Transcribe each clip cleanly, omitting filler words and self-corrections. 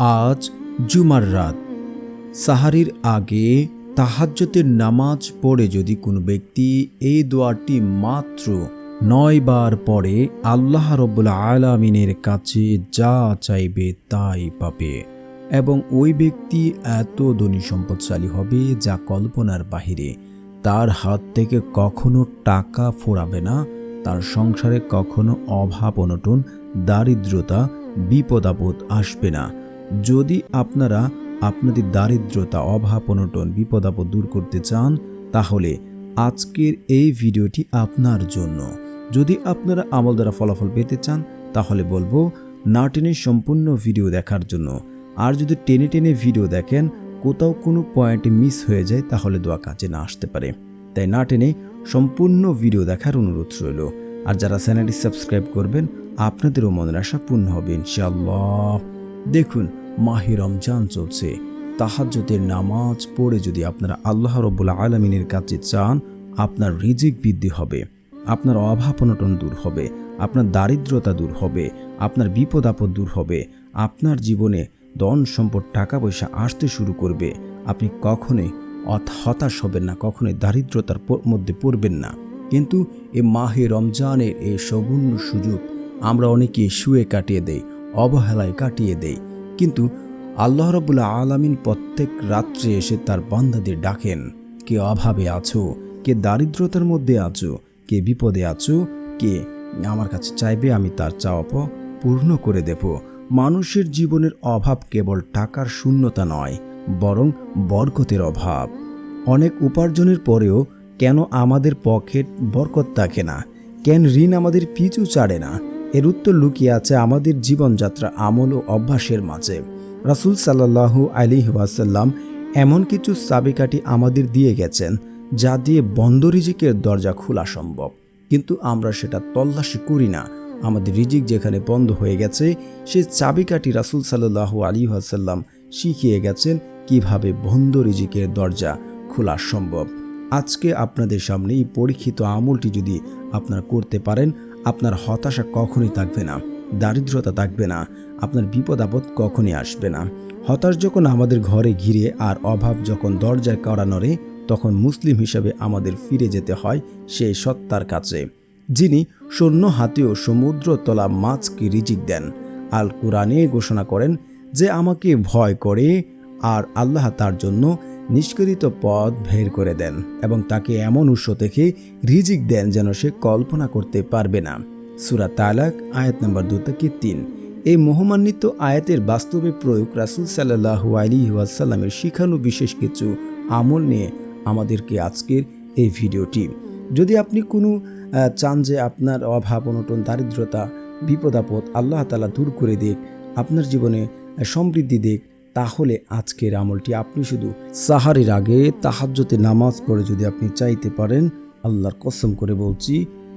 আজ জুমার রাত সাহারির আগে তাহাজ্জুদের নামাজ পড়ে যদি কোনো ব্যক্তি এই দোয়াটি মাত্র 9 বার পড়ে আল্লাহ রাব্বুল আলামিনের কাছে যা চাইবে তাই পাবে এবং ওই ব্যক্তি এত ধনী সম্পদশালী হবে যা কল্পনার বাহিরে। তার হাত থেকে কখনো টাকা ফোরাবে না, তার সংসারে কখনো অভাব অনটন দারিদ্রতা বিপদ আপদ আসবে না। যদি আপনারা আপনাদের দারিদ্রতা অভাব অনটন বিপদ আপদ দূর করতে চান তাহলে আজকের এই ভিডিওটি আপনার জন্য। যদি আপনারা আমল দ্বারা ফলাফল পেতে চান তাহলে বলবো না টেনে সম্পূর্ণ ভিডিও দেখার জন্য। আর যদি টেনে টেনে ভিডিও দেখেন কোথাও কোনো পয়েন্টে মিস হয়ে যায় তাহলে দোয়া কাজে না আসতে পারে। তাই না টেনে সম্পূর্ণ ভিডিও দেখার অনুরোধ রইল। আর যারা চ্যানেলটি সাবস্ক্রাইব করবেন আপনাদেরও মনের আশা পূর্ণ হবে ইনশাআল্লাহ। দেখুন, মাহে রমজান চলছে, তাহাজ্জুদের নামাজ পড়ে যদি আপনারা আল্লাহ রাব্বুল আলামিনের কাছে চান আপনার রিজিক বৃদ্ধি হবে, আপনার অভাব অনটন দূর হবে, আপনার দারিদ্রতা দূর হবে, আপনার বিপদ আপদ দূর হবে, আপনার জীবনে ধন সম্পদ টাকা পয়সা আসতে শুরু করবে। আপনি কখনোই হতাশ হবেন না, কখনোই দারিদ্রতার মধ্যে পড়বেন না। কিন্তু এই মাহে রমজানের এই সুবর্ণ সুযোগ আমরা অনেকে শুয়ে কাটিয়ে দেই, অবহেলায় কাটিয়ে দেই। কিন্তু আল্লাহ রাব্বুল আলামিন প্রত্যেক রাত্রে এসে তার বান্দাদের ডাকেন, কে অভাবে আছো, কে দারিদ্রতার মধ্যে আছো, কে বিপদে আছো, কে আমার কাছে চাইবে, আমি তার চাওয়া পূর্ণ করে দেব। মানুষের জীবনের অভাব কেবল টাকার শূন্যতা নয়, বরং বরকতের অভাব। অনেক উপার্জনের পরেও কেন আমাদের পকেট বরকত থাকে না, কেন ঋণ আমাদের পিছু ছাড়ে না? এর উত্তর লুকিয়ে আছে আমাদের জীবনযাত্রা আমল ও অভ্যাসের মাঝে। রাসূল সাল্লাল্লাহু আলাইহি ওয়াসাল্লাম এমন কিছু চাবিকাঠি আমাদের দিয়ে গেছেন যা দিয়ে বন্ধ রিজিকের দরজা খোলা সম্ভব, কিন্তু আমরা সেটা তল্লাশি করি না। আমাদের রিজিক যেখানে বন্ধ হয়ে গেছে সেই চাবিকাঠি রাসূল সাল্লাল্লাহু আলাইহি ওয়াসাল্লাম শিখিয়ে গেছেন কিভাবে বন্ধ রিজিকের দরজা খোলা সম্ভব। আজকে আপনাদের সামনে এই পরীক্ষিত আমলটি যদি আপনারা করতে পারেন, আপনার হতাশা কখনোই থাকবে না, দারিদ্রতা থাকবে না, আপনার বিপদ আপদ কখনই আসবে না। হতাশ যখন আমাদের ঘরে ঘিরে আর অভাব যখন দরজায় কড়া নড়ে, তখন মুসলিম হিসাবে আমাদের ফিরে যেতে হয় সেই সত্তার কাছে, যিনি শূন্য হাতেও সমুদ্র তলা মাছকে রিজিক দেন। আল কুরআনে ঘোষণা করেন যে আমাকে ভয় করে আর আল্লাহ তার জন্য নিষ্কারিত পথ বের করে দেন এবং তাকে এমন উৎস থেকে রিজিক দেন যেন সে কল্পনা করতে পারবে না। সূরা তালাক আয়াত নম্বর 2 থেকে 3। এই মহামান্বিত আয়াতের বাস্তবে প্রয়োগ রাসূল সাল্লাল্লাহু আলাইহি ওয়াসাল্লামের শিখানো বিশেষ কিছু আমল নিয়ে আমাদেরকে আজকের এই ভিডিওটি। যদি আপনি কোনো চান যে আপনার অভাব অনটন দারিদ্রতা বিপদ আপদ আল্লাহ তাআলা দূর করে দিক, আপনার জীবনে সমৃদ্ধি দিক, তাহলে আজকের আমলটি আপনি শুধু সাহারির আগে তাহাজ্জুদের নামাজ পড়ে যদি আপনি চাইতে পারেন, আল্লাহর কসম করে বলছি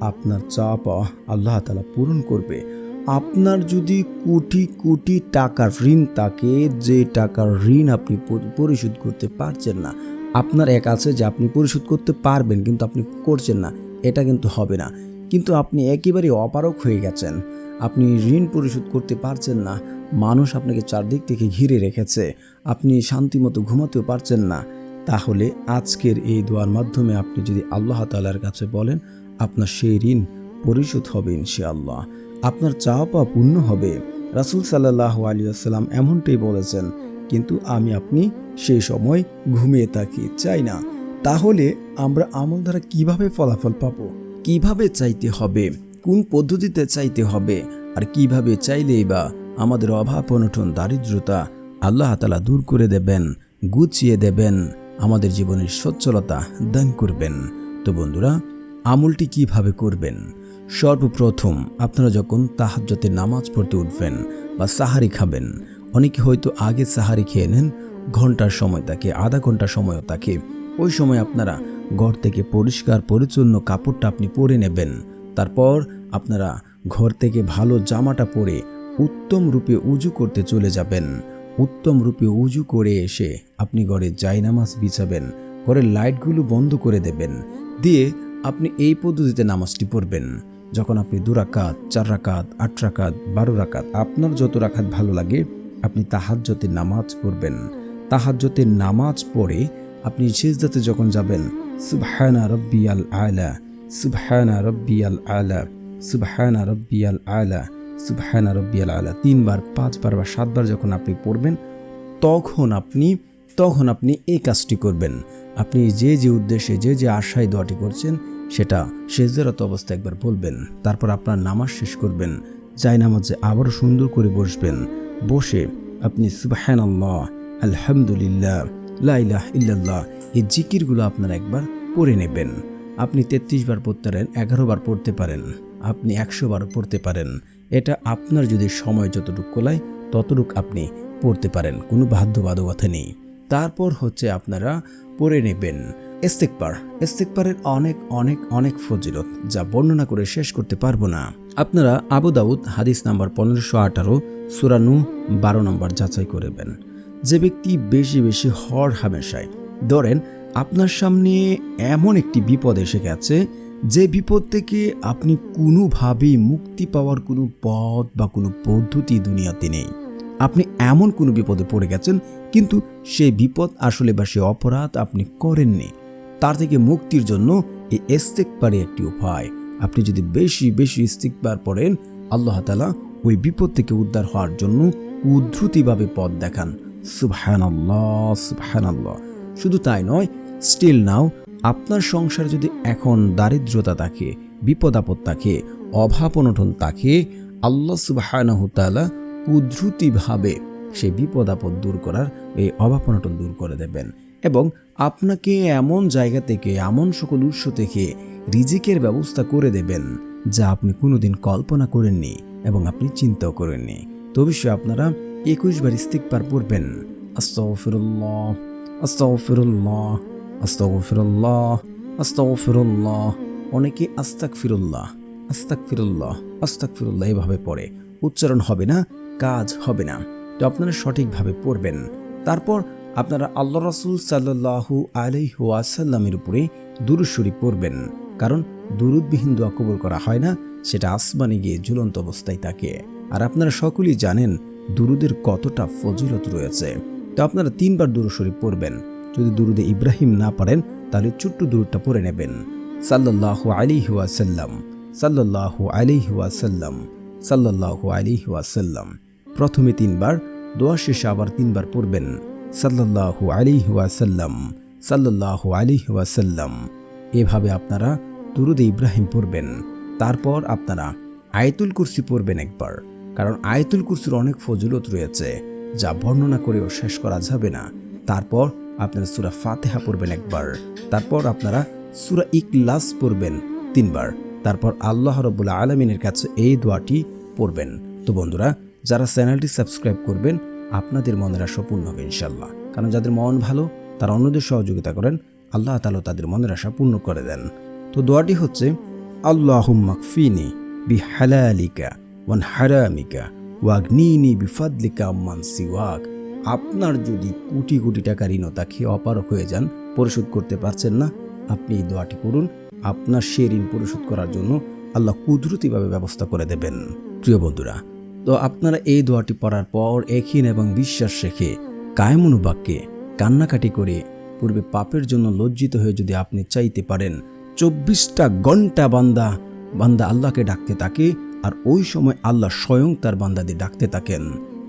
আপনার চাওয়া পাওয়া আল্লাহ তাআলা পূরণ করবে। আপনার যদি কোটি কোটি টাকার ঋণ থাকে, যে টাকার ঋণ আপনি পরিশোধ করতে পারছেন না, আপনার এক আছে যে আপনি পরিশোধ করতে পারবেন কিন্তু আপনি করছেন না, এটা কিন্তু হবে না। কিন্তু আপনি একেবারে অপারগ হয়ে গেছেন, আপনি ঋণ পরিশোধ করতে পারছেন না, মানুষ আপনাকে চারদিক থেকে ঘিরে রেখেছে, আপনি শান্তিমতো ঘুমাতেও পারছেন না, তাহলে আজকের এই দোয়ার মাধ্যমে আপনি যদি আল্লাহ তাআলার কাছে বলেন, আপনার সেই ঋণ পরিশোধ হবে ইনশাআল্লাহ, আপনার চাওয়া পাওয়া পূর্ণ হবে। রাসূল সাল্লাল্লাহু আলাইহি ওয়াসাল্লাম এমনটাই বলেছেন, কিন্তু আমি আপনি সেই সময় ঘুমিয়ে থাকি, চাই না। তাহলে আমরা আমল দ্বারা কিভাবে ফলাফল পাবো, কিভাবে চাইতে হবে, কোন পদ্ধতিতে চাইতে হবে, আর কিভাবে চাইলেই বা আমাদের অভাব অনটন দারিদ্রতা আল্লাহ তাআলা দূর করে দেবেন, গুছিয়ে দেবেন, আমাদের জীবনের সচ্ছলতা দান করবেন। তো বন্ধুরা, আমলটি কিভাবে করবেন? সর্বপ্রথম আপনারা যখন তাহাজ্জুদের নামাজ পড়তে উঠবেন বা সাহারি খাবেন, অনেকে হয়তো আগে সাহারি খেয়ে নেন, ঘন্টার সময় থাকে, আধা ঘন্টা সময়ও থাকে, ওই সময় আপনারা ঘর থেকে পরিষ্কার পরিচ্ছন্ন কাপড়টা আপনি পরে নেবেন। তারপর আপনারা ঘর থেকে ভালো জামাটা পরে উত্তম রূপে উজু করতে চলে যাবেন। উত্তম রূপে উজু করে এসে আপনি ঘরে জায়নামাজ বিছাবেন, ঘরের লাইটগুলো বন্ধ করে দেবেন, দিয়ে আপনি এই পদ্ধতিতে নামাজটি পড়বেন। যখন আপনি 2 রাকাত 4 রাকাত 8 রাকাত 12 রাকাত আপনার যত রাকাত ভালো লাগে আপনি তাহাজ্জুদের নামাজ পড়বেন। তাহাজ্জুদের নামাজ পড়ে আপনি সিজদাতে যখন যাবেন, সুবহানা রাব্বিয়াল আলা, সুবহানা রাব্বিয়াল আলা, সুবহানা রাব্বিয়াল আলা, সুবহানা রাব্বিয়াল আলা 3 বার, 5 বার বা 7 বার যখন আপনি পড়বেন, তখন আপনি এই কাজটি করবেন। আপনি যে উদ্দেশ্যে যে আশায় দোয়াটি করছেন সেটা সিজদারত অবস্থায় একবার বলবেন। তারপর আপনার নামাজ শেষ করবেন, জায়নামাজে আবারও সুন্দর করে বসবেন। বসে আপনি সুবহানাল্লাহ, আলহামদুলিল্লাহ, লা ইলাহা ইল্লাল্লাহ এই জিকিরগুলো আপনারা একবার পড়ে নেবেন। আপনি 33 বার পড়তে পারেন, 11 বার পড়তে পারেন, আপনি 100 বার পড়তে পারেন। এটা আপনার যদি সময় যতটুকু কোলায় ততটুক আপনি পড়তে পারেন, কোনো বাধ্যবাধকতা নেই। তারপর হচ্ছে আপনারা পড়ে নেবেন ইস্তিগফার। ইস্তিগফারের অনেক অনেক অনেক ফজিলত যা বর্ণনা করে শেষ করতে পারবো না। আপনারা আবু দাউদ হাদিস নাম্বার 1518 সূরা নূহ 12 নম্বর যাচাই করবেন। যে ব্যক্তি বেশি বেশি হর হামেশায়, ধরেন আপনার সামনে এমন একটি বিপদ এসে গেছে, যে বিপদ থেকে আপনি কোনোভাবেই মুক্তি পাওয়ার কোনো পথ বা কোনো পদ্ধতি দুনিয়াতে নেই। আপনি এমন কোনো বিপদে পড়ে গেছেন, কিন্তু সেই বিপদ আসলে বা সে অপরাধ আপনি করেননি। তার থেকে মুক্তির জন্য এই ইস্তিগফারই একটি উপায়। আপনি যদি বেশি বেশি ইস্তিগফার পড়েন, আল্লাহ তাআলা ওই বিপদ থেকে উদ্ধার হওয়ার জন্য উদ্ধৃতিভাবে পথ দেখান। সুবহানাল্লাহ, সুবহানাল্লাহ। শুধু তাই নয়, স্টিল নাও আপনার সংসারে যদি এখন দারিদ্রতা থাকে, বিপদ আপদ থাকে, অভাব অনটন থাকে, আল্লাহ সুবহানাহু তাআলা উদ্ধৃতিভাবে সেই বিপদ আপদ দূর করার, এই অভাব অনটন দূর করে দেবেন এবং আপনাকে এমন জায়গা থেকে, এমন সকল উৎস থেকে রিজিকের ব্যবস্থা করে দেবেন যা আপনি কোনোদিন কল্পনা করেননি এবং আপনি চিন্তাও করেননি। তো অবশ্যই আপনারা 21 বার ইস্তিগফার পড়বেন। আস্তাগফিরুল্লাহ, আস্তাগফিরুল্লাহ, আস্তাগফিরুল্লাহ, আস্তাগফিরুল্লাহ। অনেকে আস্তাগফিরুল্লাহ, আস্তাগফিরুল্লাহ, আস্তাগফিরুল্লাহ এভাবে পড়ে, উচ্চারণ হবে না, কাজ হবে না। তো আপনারা সঠিকভাবে পড়বেন। তারপর আপনারা আল্লাহ রাসূল সাল্লাল্লাহু আলাইহি ওয়াসাল্লামের উপরে দুরূদ শরীফ পড়বেন, কারণ দুরূদবিহীন দোয়া কবুল করা হয় না, সেটা আসমানে গিয়ে ঝুলন্ত অবস্থায় থাকে। আর আপনারা সকলেই জানেন দুরূদের কতটা ফজিলত রয়েছে। তো আপনারা 3 বার দুরূদ শরীফ পড়বেন। যদি দুরূদে ইব্রাহিম না পারেন তাহলে ছোট্ট দুরূদটা পড়ে নেবেন। সাল্লাল্লাহু আলাইহি ওয়াসাল্লাম, সাল্লাল্লাহু আলাইহি ওয়াসাল্লাম, সাল্লাল্লাহু আলাইহি ওয়াসাল্লাম। প্রথমে 3 বার, দোয়া শেষে আবার 3 বার পড়বেন। সাল্লাল্লাহু আলাইহি ওয়াসাল্লাম, সাল্লাল্লাহু আলাইহি ওয়াসাল্লাম। এভাবে আপনারা দুরূদে ইব্রাহিম পড়বেন। তারপর আপনারা আয়াতুল কুরসি পড়বেন একবার, কারণ আয়াতুল কুরসির অনেক ফজিলত রয়েছে যা বর্ণনা করেও শেষ করা যাবে না। তারপর আপনারা সূরা ফাতিহা পড়বেন একবার। তারপর আপনারা সূরা ইখলাস পড়বেন 3 বার। তারপর আল্লাহ রাব্বুল আলামিনের কাছে এই দোয়াটি পড়বেন। তো বন্ধুরা, যারা চ্যানেলটি সাবস্ক্রাইব করবেন, আপনাদের মনের আশা পূর্ণ হবে ইনশাআল্লাহ। কারণ যাদের মন ভালো তারা অন্যদের সহযোগিতা করেন, আল্লাহ তাআলা তাদের মনের আশা পূর্ণ করে দেন। তো দোয়াটি হচ্ছে আল্লাহুম্মা কফিনি বিহালালিকা ওয়ান হারামিকা ওয়াগনিনি বিফাদলিকা আম্মান সিওয়াক। আপনার যদি কোটি কোটি টাকা ঋণ থাকে, অপারক হয়ে যান, পরিশোধ করতে পারছেন না, আপনি এই দোয়াটি করুন। আপনার সে ঋণ পরিশোধ করার জন্য আল্লাহ কুদরতিভাবে ব্যবস্থা করে দেবেন। প্রিয় বন্ধুরা, তো আপনারা এই দোয়াটি পড়ার পর ইয়াকিন এবং বিশ্বাস রেখে কায়মুন বাক্যে কান্নাকাটি করে পূর্বে পাপের জন্য লজ্জিত হয়ে যদি আপনি চাইতে পারেন, 24টা ঘন্টা বান্দা আল্লাহকে ডাকতে থাকে, আর ওই সময় আল্লাহ স্বয়ং তার বান্দাদের ডাকতে থাকেন।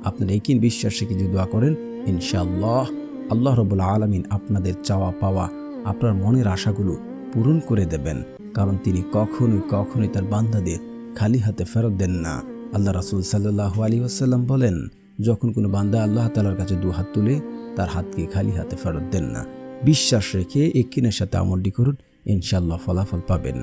আপনার ইয়াকিন বিশ্বাস রেখে যদি দোয়া করেন, ইনশাআল্লাহ আল্লাহ রাব্বুল আলামিন আপনাদের চাওয়া পাওয়া, আপনার মনের আশাগুলো পূরণ করে দেবেন। কারণ তিনি কখনোই তার বান্দাদের খালি হাতে ফেরত দেন না। আল্লাহ রাসূল সাল্লাল্লাহু আলাইহি ওয়াসাল্লাম বলেন, যখন কোনো বান্দা আল্লাহ তাআলার কাছে 2 হাত তুলে, তার হাতকে খালি হাতে ফেরত দেন না। বিশ্বাস রেখে ইয়াকিনের সাথে আমলটি করুন, ইনশাআল্লাহ ফলাফল পাবেন।